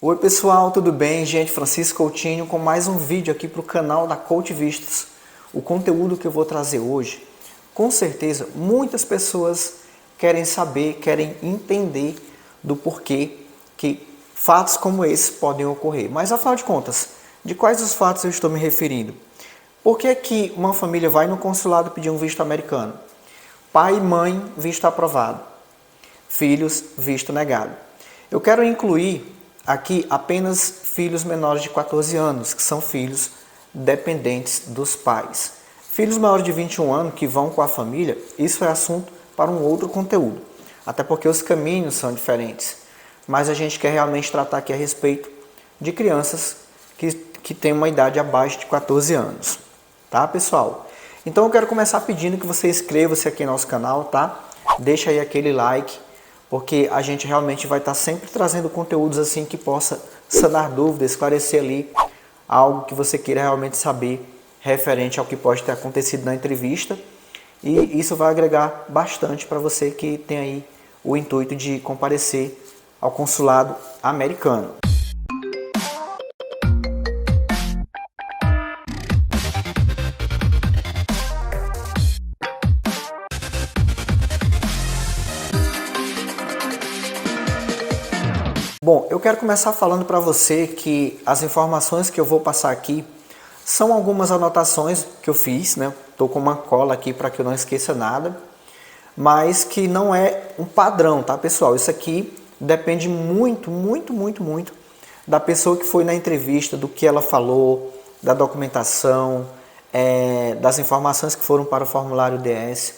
Oi pessoal, tudo bem? Gente, Francisco Coutinho com mais um vídeo aqui para o canal da Coach Vistos. O conteúdo que eu vou trazer hoje, com certeza muitas pessoas querem saber, querem entender do porquê que fatos como esse podem ocorrer. Mas afinal de contas, de quais os fatos eu estou me referindo? Por que que uma família vai no consulado pedir um visto americano? Pai e mãe, visto aprovado. Filhos, visto negado. Eu quero incluir aqui apenas filhos menores de 14 anos, que são filhos dependentes dos pais. Filhos maiores de 21 anos que vão com a família, isso é assunto para um outro conteúdo. Até porque os caminhos são diferentes. Mas a gente quer realmente tratar aqui a respeito de crianças que têm uma idade abaixo de 14 anos. Tá, pessoal? Então eu quero começar pedindo que você inscreva-se aqui no nosso canal, tá? Deixa aí aquele like, porque a gente realmente vai estar sempre trazendo conteúdos assim que possa sanar dúvidas, esclarecer ali algo que você queira realmente saber referente ao que pode ter acontecido na entrevista. E isso vai agregar bastante para você que tem aí o intuito de comparecer ao consulado americano. Bom, eu quero começar falando para você que as informações que eu vou passar aqui são algumas anotações que eu fiz, né? Estou com uma cola aqui para que eu não esqueça nada, mas que não é um padrão, tá, pessoal? Isso aqui depende muito da pessoa que foi na entrevista, do que ela falou, da documentação, das informações que foram para o formulário DS.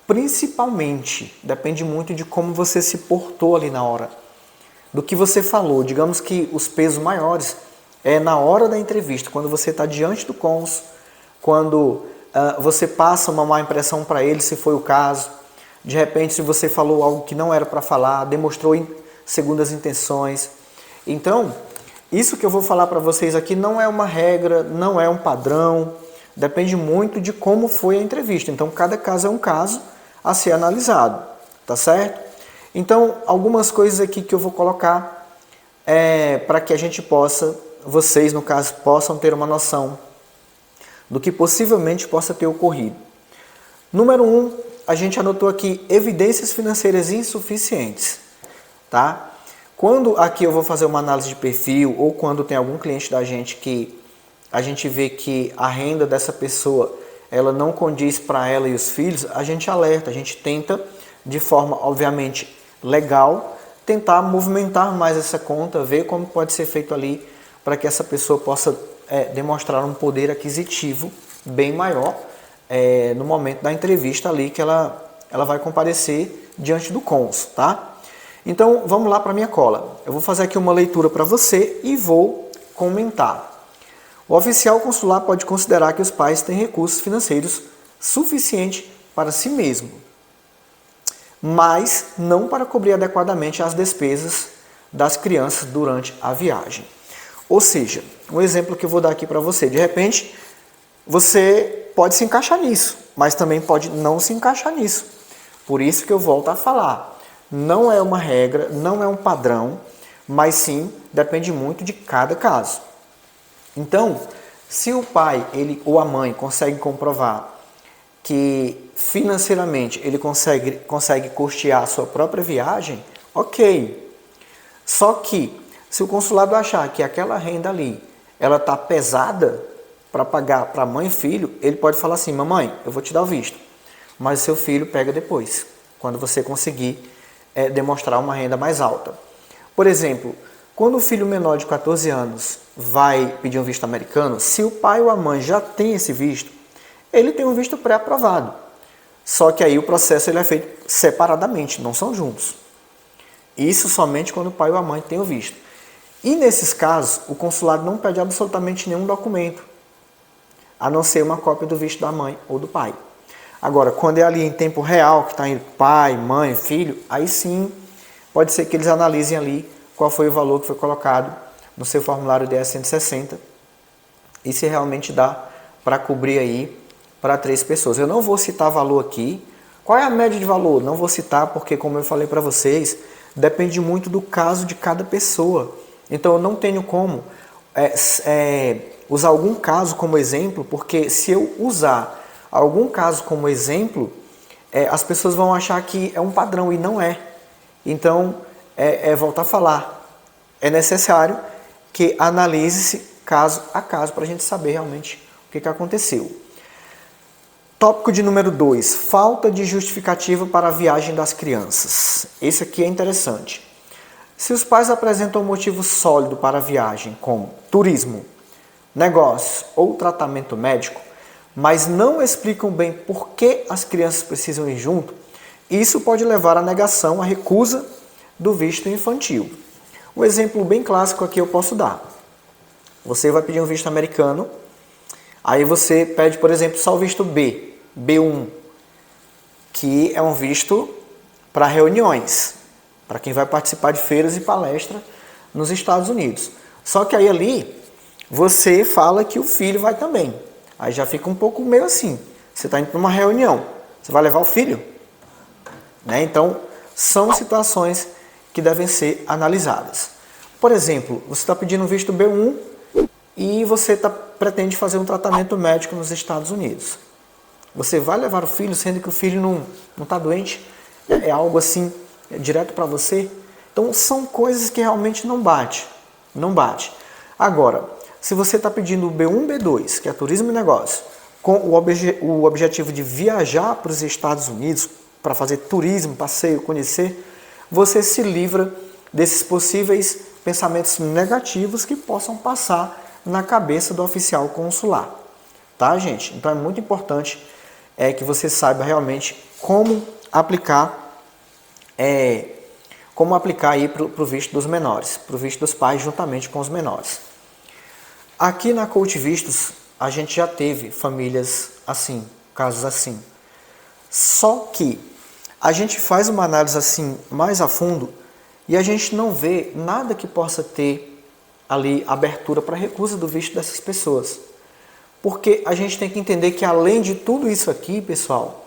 Principalmente, depende muito de como você se portou ali na hora, do que você falou. Digamos que os pesos maiores é na hora da entrevista, quando você está diante do cônsul, quando você passa uma má impressão para ele, se foi o caso. De repente, se você falou algo que não era para falar, demonstrou segundas intenções. Então, isso que eu vou falar para vocês aqui não é uma regra, não é um padrão, depende muito de como foi a entrevista. Então, cada caso é um caso a ser analisado, tá certo? Então, algumas coisas aqui que eu vou colocar para que a gente possa, vocês no caso, possam ter uma noção do que possivelmente possa ter ocorrido. Número 1, a gente anotou aqui evidências financeiras insuficientes, tá? Quando aqui eu vou fazer uma análise de perfil ou quando tem algum cliente da gente que a gente vê que a renda dessa pessoa ela não condiz para ela e os filhos, a gente alerta, a gente tenta de forma obviamente legal, tentar movimentar mais essa conta, ver como pode ser feito ali para que essa pessoa possa demonstrar um poder aquisitivo bem maior no momento da entrevista ali que ela vai comparecer diante do cônsul, tá? Então vamos lá para a minha cola. Eu vou fazer aqui uma leitura para você e vou comentar. O oficial consular pode considerar que os pais têm recursos financeiros suficientes para si mesmo, mas não para cobrir adequadamente as despesas das crianças durante a viagem. Ou seja, um exemplo que eu vou dar aqui para você, de repente você pode se encaixar nisso, mas também pode não se encaixar nisso. Por isso que eu volto a falar, não é uma regra, não é um padrão, mas sim depende muito de cada caso. Então, se o pai ou a mãe consegue comprovar que financeiramente ele consegue custear a sua própria viagem, ok. Só que se o consulado achar que aquela renda ali ela está pesada para pagar para mãe e filho, ele pode falar assim: mamãe, eu vou te dar o visto, mas o seu filho pega depois, quando você conseguir demonstrar uma renda mais alta. Por exemplo, quando o filho menor de 14 anos vai pedir um visto americano, se o pai ou a mãe já tem esse visto, ele tem um visto pré-aprovado. Só que aí o processo ele é feito separadamente, não são juntos. Isso somente quando o pai ou a mãe tem o visto. E nesses casos, o consulado não pede absolutamente nenhum documento, a não ser uma cópia do visto da mãe ou do pai. Agora, quando é ali em tempo real, que está em pai, mãe, filho, aí sim pode ser que eles analisem ali qual foi o valor que foi colocado no seu formulário DS-160 e se realmente dá para cobrir aí para 3 pessoas. Eu não vou citar valor aqui. Qual é a média de valor? Não vou citar porque, como eu falei para vocês, depende muito do caso de cada pessoa. Então eu não tenho como usar algum caso como exemplo, porque se eu usar algum caso como exemplo, as pessoas vão achar que é um padrão e não é. Então, voltar a falar, é necessário que analise-se caso a caso para a gente saber realmente o que aconteceu. Tópico de número 2, falta de justificativa para a viagem das crianças. Esse aqui é interessante. Se os pais apresentam um motivo sólido para a viagem, como turismo, negócios ou tratamento médico, mas não explicam bem por que as crianças precisam ir junto, isso pode levar à negação, à recusa do visto infantil. Um exemplo bem clássico aqui eu posso dar. Você vai pedir um visto americano, aí você pede, por exemplo, só o visto B1, que é um visto para reuniões, para quem vai participar de feiras e palestras nos Estados Unidos. Só que aí ali você fala que o filho vai também. Aí já fica um pouco meio assim. Você está indo para uma reunião, você vai levar o filho? Né? Então, são situações que devem ser analisadas. Por exemplo, você está pedindo um visto B1 e você pretende fazer um tratamento médico nos Estados Unidos. Você vai levar o filho, sendo que o filho não está doente? É algo assim, direto para você? Então, são coisas que realmente não bate. Não bate. Agora, se você está pedindo o B1, B2, que é turismo e negócio, com o objetivo de viajar para os Estados Unidos, para fazer turismo, passeio, conhecer, você se livra desses possíveis pensamentos negativos que possam passar na cabeça do oficial consular. Tá, gente? Então é muito importante que você saiba realmente como aplicar aí para o visto dos menores, para o visto dos pais juntamente com os menores. Aqui na Coach Vistos, a gente já teve famílias assim, casos assim. Só que a gente faz uma análise assim mais a fundo e a gente não vê nada que possa ter ali abertura para recusa do visto dessas pessoas. Porque a gente tem que entender que além de tudo isso aqui, pessoal,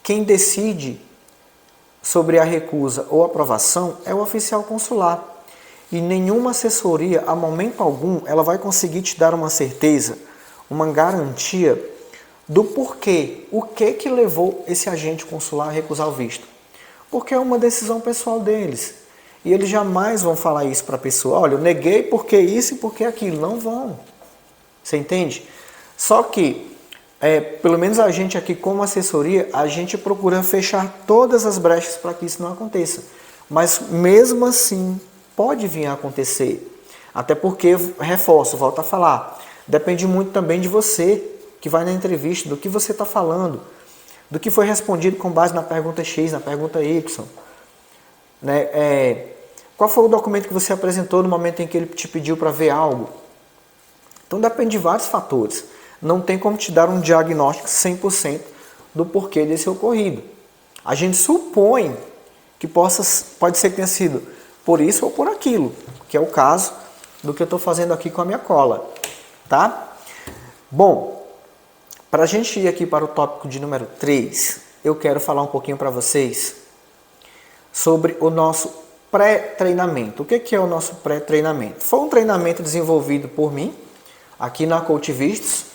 quem decide sobre a recusa ou aprovação é o oficial consular. E nenhuma assessoria, a momento algum, ela vai conseguir te dar uma certeza, uma garantia do porquê, o que levou esse agente consular a recusar o visto. Porque é uma decisão pessoal deles. E eles jamais vão falar isso para a pessoa, olha, eu neguei porque isso e porque aquilo. Não vão. Você entende? Só que, pelo menos a gente aqui como assessoria, a gente procura fechar todas as brechas para que isso não aconteça. Mas mesmo assim, pode vir a acontecer. Até porque, reforço, volto a falar, depende muito também de você que vai na entrevista, do que você está falando, do que foi respondido com base na pergunta X, na pergunta Y. Né? Qual foi o documento que você apresentou no momento em que ele te pediu para ver algo? Então depende de vários fatores. Não tem como te dar um diagnóstico 100% do porquê desse ocorrido. A gente supõe que pode ser que tenha sido por isso ou por aquilo, que é o caso do que eu estou fazendo aqui com a minha cola. Tá? Bom, para a gente ir aqui para o tópico de número 3, eu quero falar um pouquinho para vocês sobre o nosso pré-treinamento. O que é o nosso pré-treinamento? Foi um treinamento desenvolvido por mim, aqui na Coach Vistos,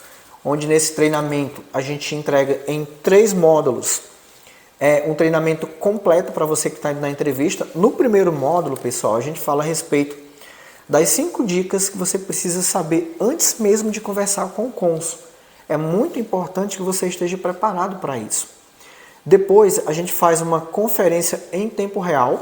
onde nesse treinamento a gente entrega em 3 módulos um treinamento completo para você que está indo na entrevista. No primeiro módulo, pessoal, a gente fala a respeito das 5 dicas que você precisa saber antes mesmo de conversar com o cônsul. É muito importante que você esteja preparado para isso. Depois, a gente faz uma conferência em tempo real,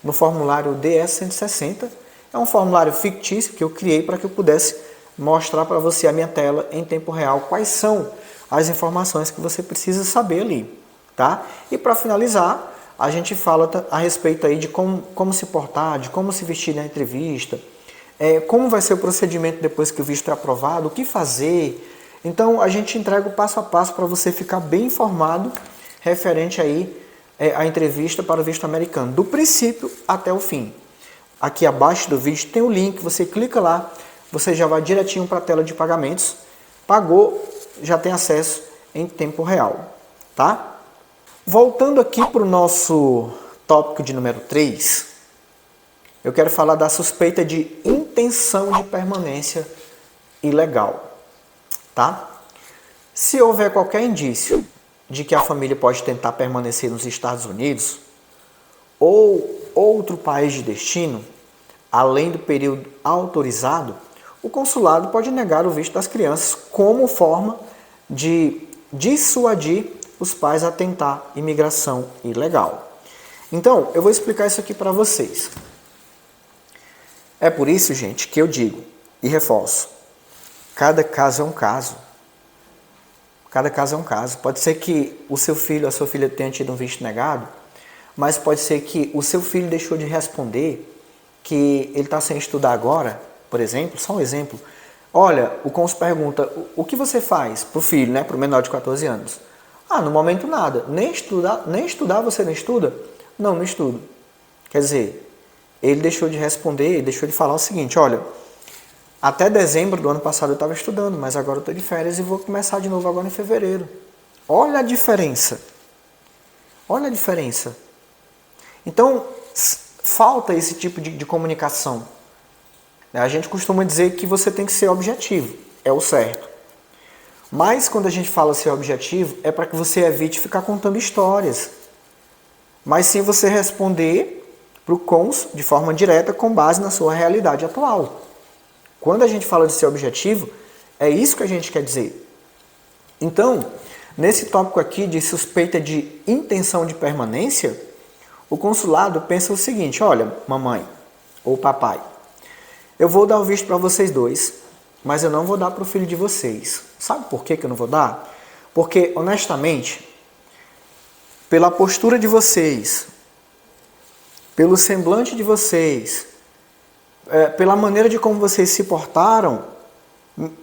no formulário DS-160. É um formulário fictício que eu criei para que eu pudesse mostrar para você a minha tela em tempo real quais são as informações que você precisa saber ali. Tá? E para finalizar, a gente fala a respeito aí de como se portar, de como se vestir na entrevista, como vai ser o procedimento depois que o visto é aprovado, o que fazer. Então, a gente entrega o passo a passo para você ficar bem informado referente aí à entrevista para o visto americano, do princípio até o fim. Aqui abaixo do vídeo tem o link, você clica lá, você já vai direitinho para a tela de pagamentos, pagou, já tem acesso em tempo real, tá? Voltando aqui para o nosso tópico de número 3, eu quero falar da suspeita de intenção de permanência ilegal, tá? Se houver qualquer indício de que a família pode tentar permanecer nos Estados Unidos ou outro país de destino, além do período autorizado, o consulado pode negar o visto das crianças como forma de dissuadir os pais a tentar imigração ilegal. Então, eu vou explicar isso aqui para vocês. É por isso, gente, que eu digo e reforço, cada caso é um caso. Cada caso é um caso. Pode ser que o seu filho, a sua filha tenha tido um visto negado, mas pode ser que o seu filho deixou de responder, que ele está sem estudar agora, por exemplo, só um exemplo. Olha, o cônsul pergunta, o que você faz para o filho, né, para o menor de 14 anos? Ah, no momento nada. Nem estudar você não estuda? Não estudo. Quer dizer, ele deixou de responder, deixou de falar o seguinte, olha, até dezembro do ano passado eu estava estudando, mas agora eu estou de férias e vou começar de novo agora em fevereiro. Olha a diferença. Olha a diferença. Então, falta esse tipo de comunicação. A gente costuma dizer que você tem que ser objetivo, é o certo. Mas quando a gente fala ser objetivo, é para que você evite ficar contando histórias. Mas sim você responder para o cônsul de forma direta com base na sua realidade atual. Quando a gente fala de ser objetivo, é isso que a gente quer dizer. Então, nesse tópico aqui de suspeita de intenção de permanência, o consulado pensa o seguinte, olha, mamãe ou papai, eu vou dar o visto para vocês dois, mas eu não vou dar para o filho de vocês. Sabe por que eu não vou dar? Porque, honestamente, pela postura de vocês, pelo semblante de vocês, pela maneira de como vocês se portaram,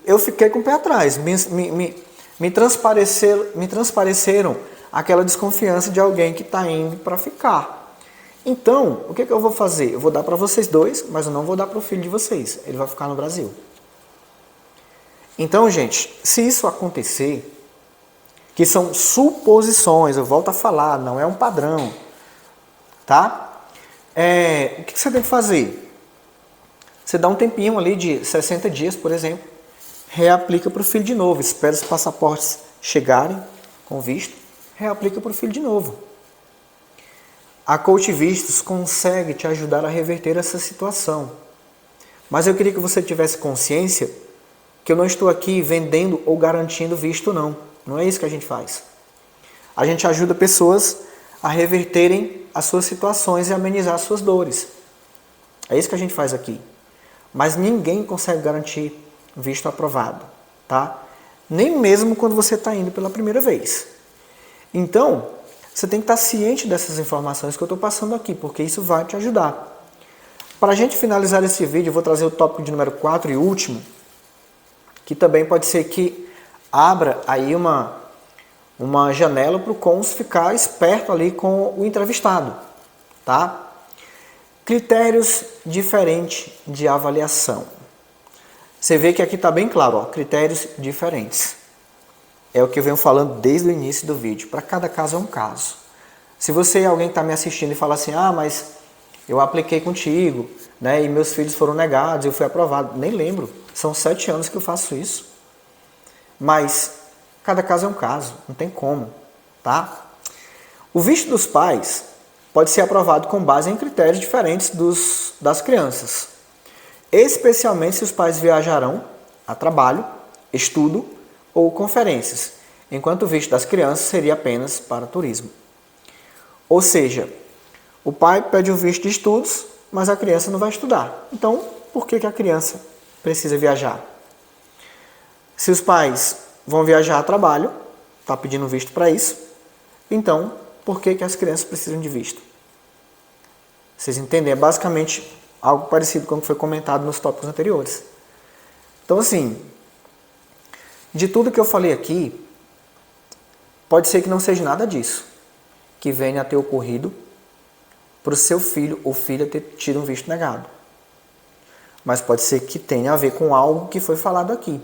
eu fiquei com o pé atrás. Me transpareceram aquela desconfiança de alguém que está indo para ficar. Então, o que eu vou fazer? Eu vou dar para vocês dois, mas eu não vou dar para o filho de vocês. Ele vai ficar no Brasil. Então, gente, se isso acontecer, que são suposições, eu volto a falar, não é um padrão, tá? O que você tem que fazer? Você dá um tempinho ali de 60 dias, por exemplo, reaplica para o filho de novo, espera os passaportes chegarem com visto, reaplica para o filho de novo. A Coach Vistos consegue te ajudar a reverter essa situação. Mas eu queria que você tivesse consciência que eu não estou aqui vendendo ou garantindo visto, não. Não é isso que a gente faz. A gente ajuda pessoas a reverterem as suas situações e amenizar as suas dores. É isso que a gente faz aqui. Mas ninguém consegue garantir visto aprovado, tá? Nem mesmo quando você está indo pela primeira vez. Então, você tem que estar ciente dessas informações que eu estou passando aqui, porque isso vai te ajudar. Para a gente finalizar esse vídeo, eu vou trazer o tópico de número 4 e último, que também pode ser que abra aí uma janela para o cônsul ficar esperto ali com o entrevistado, tá? Critérios diferentes de avaliação. Você vê que aqui está bem claro, ó, critérios diferentes. É o que eu venho falando desde o início do vídeo. Para cada caso é um caso. Se você é alguém que está me assistindo e fala assim, mas eu apliquei contigo, né, e meus filhos foram negados, eu fui aprovado. Nem lembro, são 7 anos que eu faço isso. Mas cada caso é um caso, não tem como, tá? O visto dos pais pode ser aprovado com base em critérios diferentes das crianças. Especialmente se os pais viajarão a trabalho, estudo ou conferências, enquanto o visto das crianças seria apenas para turismo. Ou seja, o pai pede um visto de estudos, mas a criança não vai estudar. Então, por que a criança precisa viajar? Se os pais vão viajar a trabalho, está pedindo visto para isso, então, por que as crianças precisam de visto? Vocês entendem? É basicamente algo parecido com o que foi comentado nos tópicos anteriores. Então, assim, de tudo que eu falei aqui, pode ser que não seja nada disso que venha a ter ocorrido para o seu filho ou filha ter tido um visto negado. Mas pode ser que tenha a ver com algo que foi falado aqui.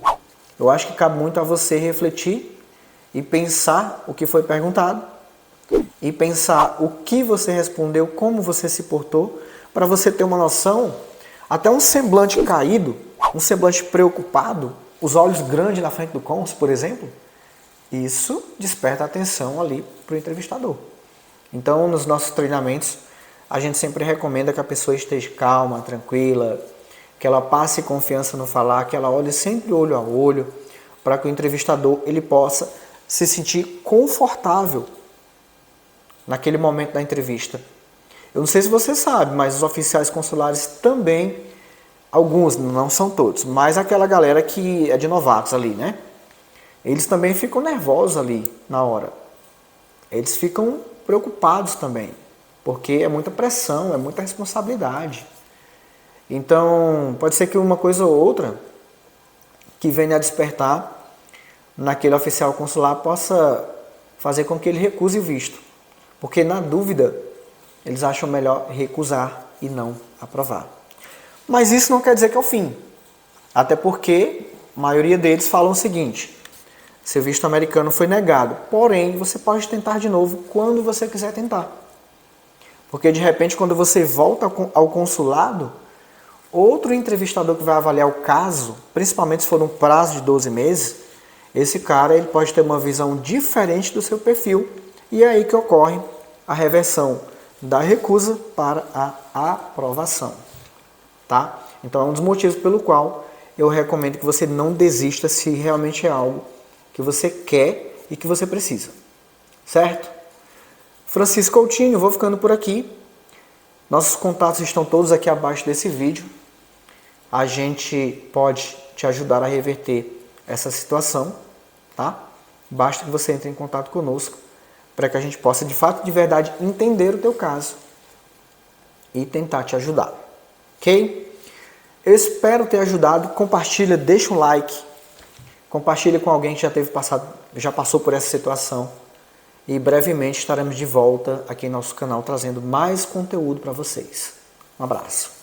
Eu acho que cabe muito a você refletir e pensar o que foi perguntado e pensar o que você respondeu, como você se portou, para você ter uma noção, até um semblante caído, um semblante preocupado, os olhos grandes na frente do cônsul, por exemplo, isso desperta atenção ali para o entrevistador. Então, nos nossos treinamentos, a gente sempre recomenda que a pessoa esteja calma, tranquila, que ela passe confiança no falar, que ela olhe sempre olho a olho, para que o entrevistador ele possa se sentir confortável naquele momento da entrevista. Eu não sei se você sabe, mas os oficiais consulares também, alguns, não são todos, mas aquela galera que é de novatos ali, né? Eles também ficam nervosos ali na hora. Eles ficam preocupados também, porque é muita pressão, é muita responsabilidade. Então, pode ser que uma coisa ou outra que venha a despertar naquele oficial consular possa fazer com que ele recuse o visto. Porque, na dúvida, eles acham melhor recusar e não aprovar. Mas isso não quer dizer que é o fim. Até porque a maioria deles falam o seguinte: seu visto americano foi negado, porém você pode tentar de novo quando você quiser tentar. Porque de repente quando você volta ao consulado, outro entrevistador que vai avaliar o caso, principalmente se for um prazo de 12 meses, esse cara ele pode ter uma visão diferente do seu perfil e é aí que ocorre a reversão da recusa para a aprovação. Tá? Então é um dos motivos pelo qual eu recomendo que você não desista se realmente é algo que você quer e que você precisa. Certo? Francisco Coutinho, vou ficando por aqui. Nossos contatos estão todos aqui abaixo desse vídeo. A gente pode te ajudar a reverter essa situação, tá? Basta que você entre em contato conosco para que a gente possa, de fato, de verdade, entender o teu caso e tentar te ajudar. Ok? Eu espero ter ajudado. Compartilha, deixa um like. Compartilha com alguém que já passou por essa situação. E brevemente estaremos de volta aqui em nosso canal trazendo mais conteúdo para vocês. Um abraço.